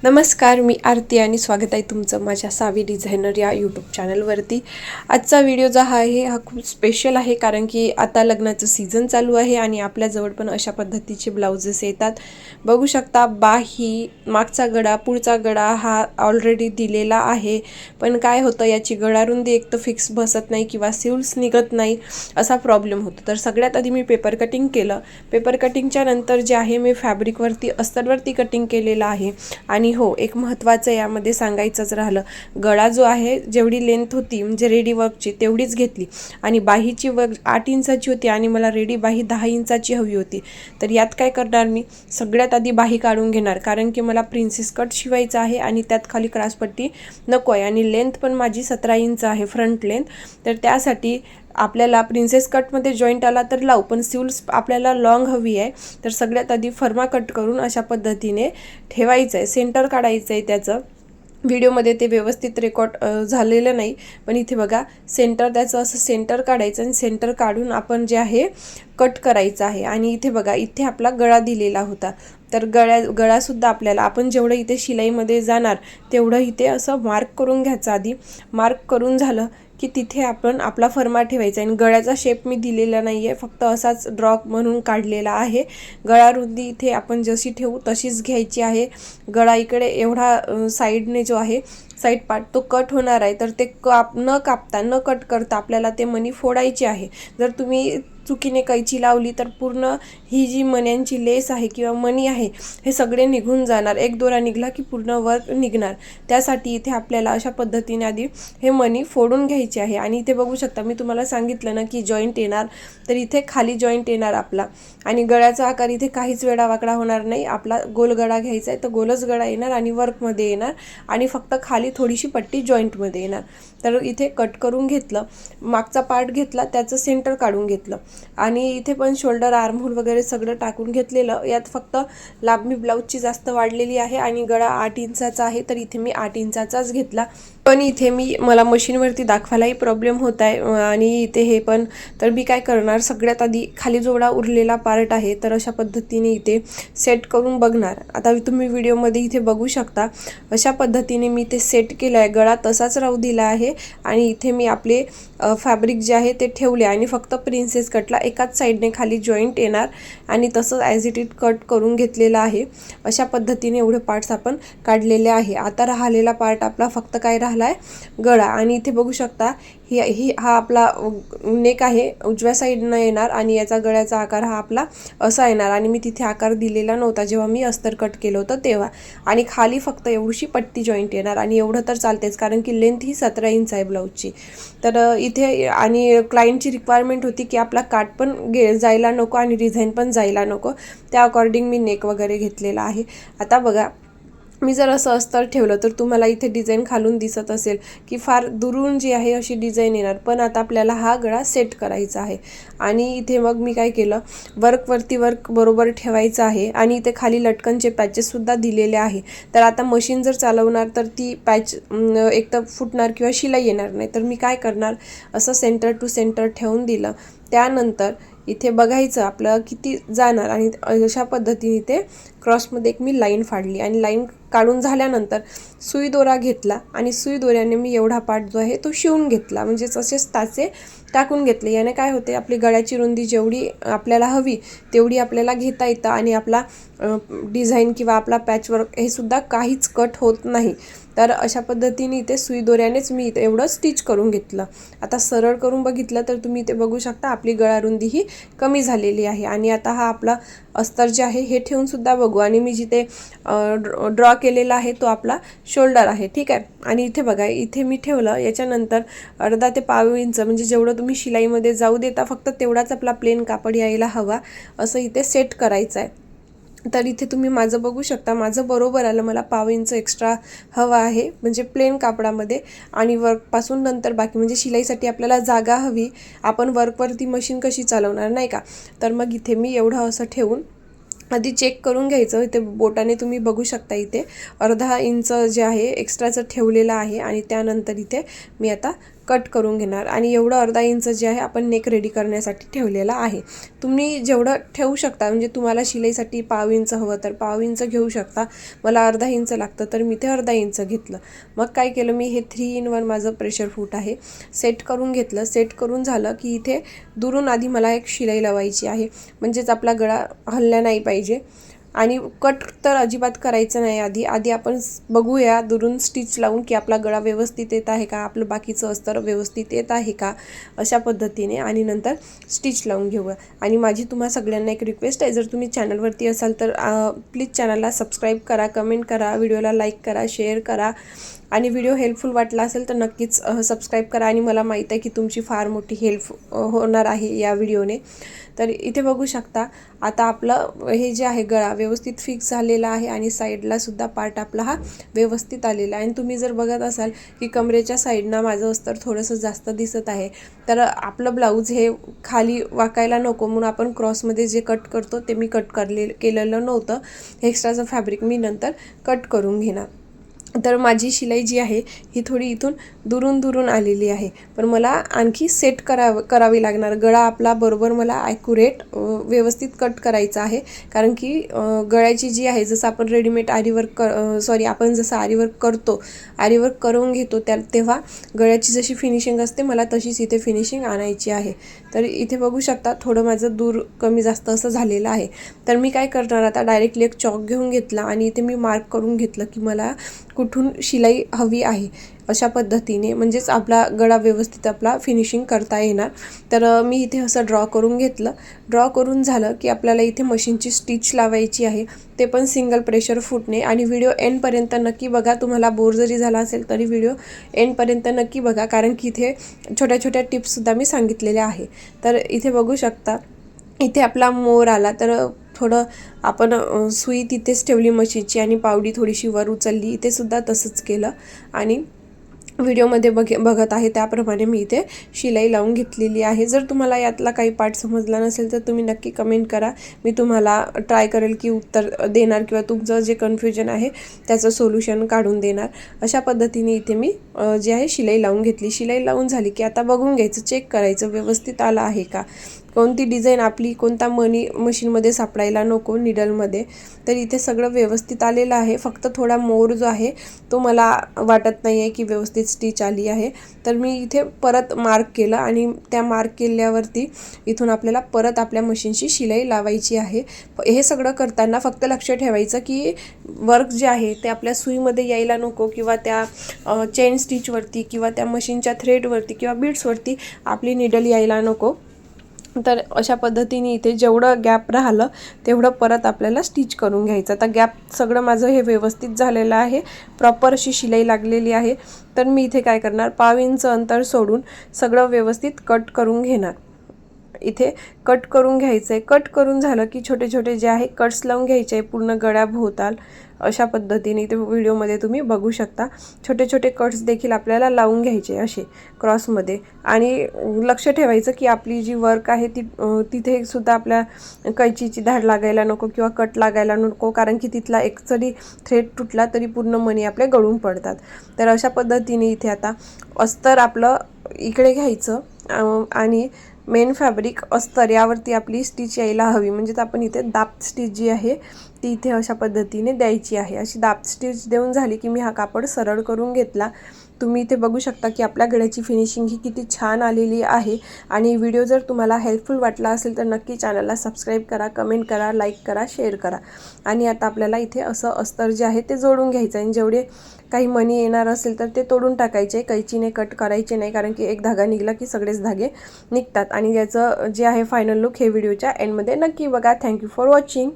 नमस्कार, मी आरती आणि स्वागत आहे तुमचं माझ्या सावी डिझायनर या यूट्यूब चॅनलवरती। आजचा व्हिडिओ जो आहे हा खूप स्पेशल आहे, कारण की आता लग्नाचं सीझन चालू आहे आणि आपल्याजवळ पण अशा पद्धतीचे ब्लाउजेस येतात। बघू शकता, बाही, मागचा गळा, पुढचा गळा हा ऑलरेडी दिलेला आहे, पण काय होतं याची गळारुंदी एक तर फिक्स बसत नाही किंवा सिल्स निघत नाही, असा प्रॉब्लेम होतो। तर सगळ्यात आधी मी पेपर कटिंग केलं। पेपर कटिंगच्या नंतर जे आहे मी फॅब्रिकवरती अस्तरवरती कटिंग केलेलं आहे। आणि हो, एक महत्त्वाचं यामध्ये सांगायचंच राहिलं, गळा जो आहे जेवढी लेंथ होती म्हणजे रेडी वर्कची तेवढीच घेतली आणि बाहीची वर्क 8 इंचाची होती आणि मला रेडी बाही 10 इंचाची हवी होती। तर यात काय करणार, मी सगळ्यात आधी बाही काढून घेणार, कारण की मला प्रिन्सेस कट शिवायचा आहे आणि त्यात खाली क्रॉसपट्टी नको आहे आणि लेंथ पण माझी 17 इंच आहे फ्रंट लेंथ। तर त्यासाठी आपल्याला प्रिन्सेस कटमध्ये जॉईंट आला तर लावू, पण सिल्स आपल्याला लॉंग हवी आहे। तर सगळ्यात आधी फर्मा कट करून अशा पद्धतीने ठेवायचं आहे, सेंटर काढायचं आहे त्याचं। व्हिडिओमध्ये ते व्यवस्थित रेकॉर्ड झालेलं नाही, पण इथे बघा सेंटर त्याचं असं सेंटर काढायचं आणि सेंटर काढून आपण जे आहे कट करायचं आहे। आणि इथे बघा, इथे आपला गळा दिलेला होता, तर गळासुद्धा आपल्याला आपण जेवढं इथे शिलाईमध्ये जाणार तेवढं इथे असं मार्क करून घ्यायचं। आधी मार्क करून झालं की तिथे आपण आपला फर्मा ठेवायचा आणि गळ्याचा शेप मी दिलेला नाही आहे, फक्त असाच ड्रॉ म्हणून काढलेला आहे। गळा रुंदी इथे आपण जशी ठेवू तशीच घ्यायची आहे। गळा इकडे एवढा साईडने जो आहे साईड पार्ट तो कट होणार आहे, तर ते न कापता न कट करता आपल्याला ते मणी फोडायची आहे। जर तुम्ही चुकीने कैची लावली तर पूर्ण ही जी मण्यांची लेस आहे किंवा मणी आहे हे सगळे निघून जाणार, एक दोरा निघला की पूर्ण वर्क निघणार। त्यासाठी इथे आपल्याला अशा पद्धतीने आधी हे मणी फोडून घ्यायचे आहे। आणि इथे बघू शकता, मी तुम्हाला सांगितलं ना की जॉईंट येणार, तर इथे खाली जॉईंट येणार आपला आणि गळ्याचा आकार इथे काहीच वेडा वाकडा होणार नाही। आपला गोल गळा घ्यायचा आहे तर गोलच गळा येणार आणि वर्कमध्ये येणार आणि फक्त खाली थोडीशी पट्टी जॉईंटमध्ये येणार। तर इथे कट करून घेतलं, मागचा पार्ट घेतला, त्याचं सेंटर काढून घेतलं आणि इथे पण शोल्डर आर्महोल वगैरे सगळं टाकून घेतलेलं। यात फक्त लांबी ब्लाऊजची जास्त वाढलेली आहे आणि गळा 8 इंचाचा आहे, तर इथे मी 8 इंचाचाच घेतला। पण इथे मला मशीनवरती दाखवायलाही प्रॉब्लेम होत आहे आणि इथे हे पण, तर मी काय करणार, सगळ्यात आधी खाली जेवढा उरलेला पार्ट आहे तर अशा पद्धतीने इथे सेट करून बघणार। आता तुम्ही व्हिडिओमध्ये इथे बघू शकता, अशा पद्धतीने मी ते सेट केलं आहे, गळा तसाच राहू दिला आहे आणि इथे मी आपले फॅब्रिक जे आहे ते ठेवले आणि फक्त प्रिन्सेस कटला एकाच साईडने खाली जॉईंट येणार आणि तसंच ॲज इट इज कट करून घेतलेलं आहे। अशा पद्धतीने एवढे पार्ट्स आपण काढलेले आहे। आता राहिलेला पार्ट आपला फक्त काय राहिला आहे, गळा। आणि इथे बघू शकता, हा आपला नेक आहे, उजव्या साईडनं येणार आणि याचा गळ्याचा आकार हा आपला असा येणार आणि मी तिथे आकार दिलेला नव्हता जेव्हा मी अस्तर कट केलं होतं तेव्हा। आणि खाली फक्त एवढीशी पट्टी जॉईंट येणार आणि एवढं तर चालतेच, कारण की लेंथ ही 17 इंच आहे ब्लाऊजची। तर इथे आणि क्लायंटची रिक्वायरमेंट होती की आपला काट पण जायला नको आणि डिझाईन पण जायला नको, त्या अकॉर्डिंग मी नेक वगैरे घेतलेला आहे। आता बघा, मी जर असं अस्तर ठेवलं तर तुम्हाला इथे डिझाईन खालून दिसत असेल की फार दुरून जी आहे अशी डिझाईन येणार, पण आता आपल्याला हा गळा सेट करायचा आहे। आणि इथे मग मी काय केलं, वर्कवरती वर्क बरोबर ठेवायचं आहे आणि इथे खाली लटकनचे पॅचेससुद्धा दिलेले आहे। तर आता मशीन जर चालवणार तर ती पॅच एक तर फुटणार किंवा शिलाई येणार नाही, तर मी काय करणार, असं सेंटर टू सेंटर ठेवून दिलं। त्यानंतर इथे बघायचं आपलं किती जाणार आणि अशा पद्धतीने इथे क्रॉसमध्ये एक मी लाईन फाडली आणि लाईन काढून झाल्यानंतर सुई दोरा घेतला आणि सुई दोऱ्याने मी एवढा पार्ट जो आहे तो शिवून घेतला, म्हणजे असेच टाचे टाकून घेतले। याने काय होते, आपली गळ्याची रुंदी जेवढी आपल्याला हवी तेवढी आपल्याला घेता येतं आणि आपला डिझाईन किंवा आपला पॅचवर्क हे सुद्धा काहीच कट होत नाही। तर अशा पद्धतीने इथे सुई दोऱ्यानेच मी इथे एवढं स्टिच करून घेतलं। आता सरळ करून बघितलं तर तुम्ही इथे बघू शकता, आपली गळारुंदी ही कमी झालेली आहे। आणि आता हा आपला अस्तर जे आहे हे ठेवून सुद्धा बघू आणि मी जिथे ड्रॉ केलेला आहे तो आपला शोल्डर आहे, ठीक आहे। आणि इथे बघा, इथे मी ठेवलं, याच्यानंतर अर्धा ते पाव इंच म्हणजे जेवढं तुम्ही शिलाईमध्ये जाऊ देता फक्त तेवढाच आपला प्लेन कापड यायला हवा, असं इथे सेट करायचं आहे। तर इथे तुम्ही माझं बघू शकता, माझं बरोबर आलं, मला पाव इंच एक्स्ट्रा हवा आहे म्हणजे प्लेन कापडामध्ये आणि वर्कपासून नंतर बाकी म्हणजे शिलाईसाठी आपल्याला जागा हवी, आपण वर्कवरती मशीन कशी चालवणार नाही का। तर मग इथे मी एवढं असं ठेवून आधी चेक करून घ्यायचं। इथे बोटाने तुम्ही बघू शकता, इथे अर्धा इंच जे आहे एक्स्ट्राचं ठेवलेलं आहे आणि त्यानंतर इथे मी आता कट करून घेणार आणि एवढं अर्धा इंच जे आहे आपण नेक रेडी करण्यासाठी ठेवलेला आहे. तुम्ही जेवढं ठेवू शकता, म्हणजे तुम्हाला शिलाईसाठी 1/2 इंच हवं तर 1/2 इंच घेऊ शकता. मला अर्धा इंच लागतं तर मी ते अर्धा इंच घेतलं. मग काय केलं मी, हे 3-in-1 माझं प्रेशर फूट आहे, सेट करून घेतलं. सेट करून झालं की इथे दुरून आधी मला एक शिलाई लावायची आहे, म्हणजेच आपला गळा हलला नाही पाहिजे. आणि कट तर अजिबात करायचं नाही. आधी आपण बघूया दुरून स्टिच लावून की आपला गळा व्यवस्थित येत आहे का, आपलं बाकीचं अस्तर व्यवस्थित येत आहे का, अशा पद्धतीने, आणि नंतर स्टिच लावून घेऊया. आणि माझी तुम्हा सगळ्यांना एक रिक्वेस्ट आहे, जर तुम्ही चॅनलवरती असाल तर प्लीज चॅनलला सबस्क्राईब करा, कमेंट करा, व्हिडिओला लाईक करा, शेअर करा, आणि व्हिडिओ हेल्पफुल वाटला असेल तर नक्कीच सबस्क्राईब करा. आणि मला माहीत आहे की तुमची फार मोठी हेल्प होणार आहे या व्हिडिओने. तर इथे बघू शकता आता आपलं हे जे आहे गळा व्यवस्थित फिक्स झालेला आहे आणि साईडला सुद्धा पार्ट आपला हा व्यवस्थित आलेला आहे. आणि तुम्ही जर बघत असाल की कमरेच्या साईडनं माझं अस्तर थोडंसं जास्त दिसत आहे, तर आपलं ब्लाऊज हे खाली वाकायला नको म्हणून आपण क्रॉसमध्ये जे कट करतो ते मी केलेलं नव्हतं. एक्स्ट्राचं फॅब्रिक मी नंतर कट करून घेणार. तर माझी शिलाई जी आहे ही थोडी इथून दुरून आलेली आहे, पण मला आणखी सेट करावी लागणार. गळा आपला बरोबर मला ॲक्युरेट व्यवस्थित कट करायचा आहे, कारण की गळ्याची जी आहे, जसं आपण रेडीमेड आपण जसं आरीवर्क करतो, आरीवर्क करून घेतो तेव्हा गळ्याची जशी फिनिशिंग असते मला तशीच इथे फिनिशिंग आणायची आहे. तर इथे बघू शकता थोडं माझं दूर कमी जास्त असं झालेलं आहे. तर मी काय करणार आता, डायरेक्टली एक चॉक घेऊन घेतला आणि इथे मी मार्क करून घेतलं की मला कुठून शिलाई हवी आहे, अशा पद्धतीने, म्हणजेच आपला गळा व्यवस्थित आपला फिनिशिंग करता येणार. तर मी इथे असं ड्रॉ करून घेतलं. ड्रॉ करून झालं की आपल्याला इथे मशीनची स्टिच लावायची आहे, ते पण सिंगल प्रेशर फूटने. आणि व्हिडिओ एंडपर्यंत नक्की बघा. तुम्हाला बोर जरी झाला असेल तरी व्हिडिओ एंडपर्यंत नक्की बघा, कारण की इथे छोट्या छोट्या टिप्ससुद्धा मी सांगितलेल्या आहे. तर इथे बघू शकता इथे आपला मोर आला, तर थोडं आपण सुई तिथेच ठेवली मशीनची आणि पावडी थोडीशी वर उचलली. इथे सुद्धा तसंच केलं आणि व्हिडिओमध्ये बघत आहे त्याप्रमाणे मी इथे शिलाई लावून घेतलेली आहे. जर तुम्हाला यातला काही पार्ट समजला नसेल तर तुम्ही नक्की कमेंट करा, मी तुम्हाला ट्राय करेल की उत्तर देणार किंवा तुमचं जे कन्फ्युजन आहे त्याचं सोल्युशन काढून देणार. अशा पद्धतीने इथे मी जे आहे शिलाई लावून घेतली. शिलाई लावून झाली की आता बघून घ्यायचं, चेक करायचं व्यवस्थित आलं आहे का, कोणती डिझाईन आपली कोणता मणी मशीनमध्ये सापडायला नको निडलमध्ये. तर इथे सगळं व्यवस्थित आलेलं आहे, फक्त थोडा मोर जो आहे तो मला वाटत नाही आहे की व्यवस्थित स्टिच आली आहे. तर मी इथे परत मार्क केलं आणि त्या मार्क केल्यावरती इथून आपल्याला परत आपल्या मशीनची शिलाई लावायची आहे. हे सगळं करताना फक्त लक्ष ठेवायचं की वर्क जे आहे ते आपल्या सुईमध्ये यायला नको, किंवा त्या चेन स्टिचवरती किंवा त्या मशीनच्या थ्रेडवरती किंवा बीड्सवरती आपली निडल यायला नको. तर अशा पद्धतीने इथे जेवढं गॅप राहिलं तेवढं परत आपल्याला स्टिच करून घ्यायचं. आता गॅप सगळं माझं हे व्यवस्थित झालेलं आहे, प्रॉपर अशी शिलाई लागलेली आहे. तर मी इथे काय करणार, 1/2 इंच अंतर सोडून सगळं व्यवस्थित कट करून घेणार. इथे कट करून घ्यायचं आहे. कट करून झालं की छोटे छोटे जे आहे कट्स लावून घ्यायचे आहे पूर्ण गळ्याभोवताल. अशा पद्धतीने इथे व्हिडिओमध्ये तुम्ही बघू शकता छोटे छोटे कट्स देखील आपल्याला लावून घ्यायचे असे क्रॉसमध्ये. आणि लक्ष ठेवायचं की आपली जी वर्क आहे तिथे सुद्धा आपल्या कैचीची धार लागायला नको किंवा कट लागायला नको, कारण की तिथला एक जरी थ्रेड तुटला तरी पूर्ण मणी आपले गळून पडतात. तर अशा पद्धतीने इथे आता अस्तर आपलं इकडे घ्यायचं आणि मेन फॅब्रिक अस्तर यावरती आपली स्टिच यायला हवी, म्हणजेच आपण इथे दाब स्टिच जी आहे ती इथे अशा पद्धतीने द्यायची आहे. अशी दाब स्टिच देऊन झाली की मी हा कापड सरळ करून घेतला. तुम्ही इथे बघू शकता की आपल्या गळ्याची फिनिशिंग ही किती छान आलेली आहे. आणि व्हिडिओ जर तुम्हाला हेल्पफुल वाटला असेल तर नक्की चॅनलला सबस्क्राईब करा, कमेंट करा, लाईक करा, शेअर करा. आणि आता आपल्याला इथे असं अस्तर जे आहे ते जोडून घ्यायचं आहे. जेवढे काही मणी येणार असेल तर ते तोडून टाकायचे, कैचीने कट करायचे नाही, कारण की एक धागा निघला की सगळेच धागे निघतात. आणि याचं जे आहे फायनल लुक हे व्हिडिओच्या एंडमध्ये नक्की बघा. Thank you for watching.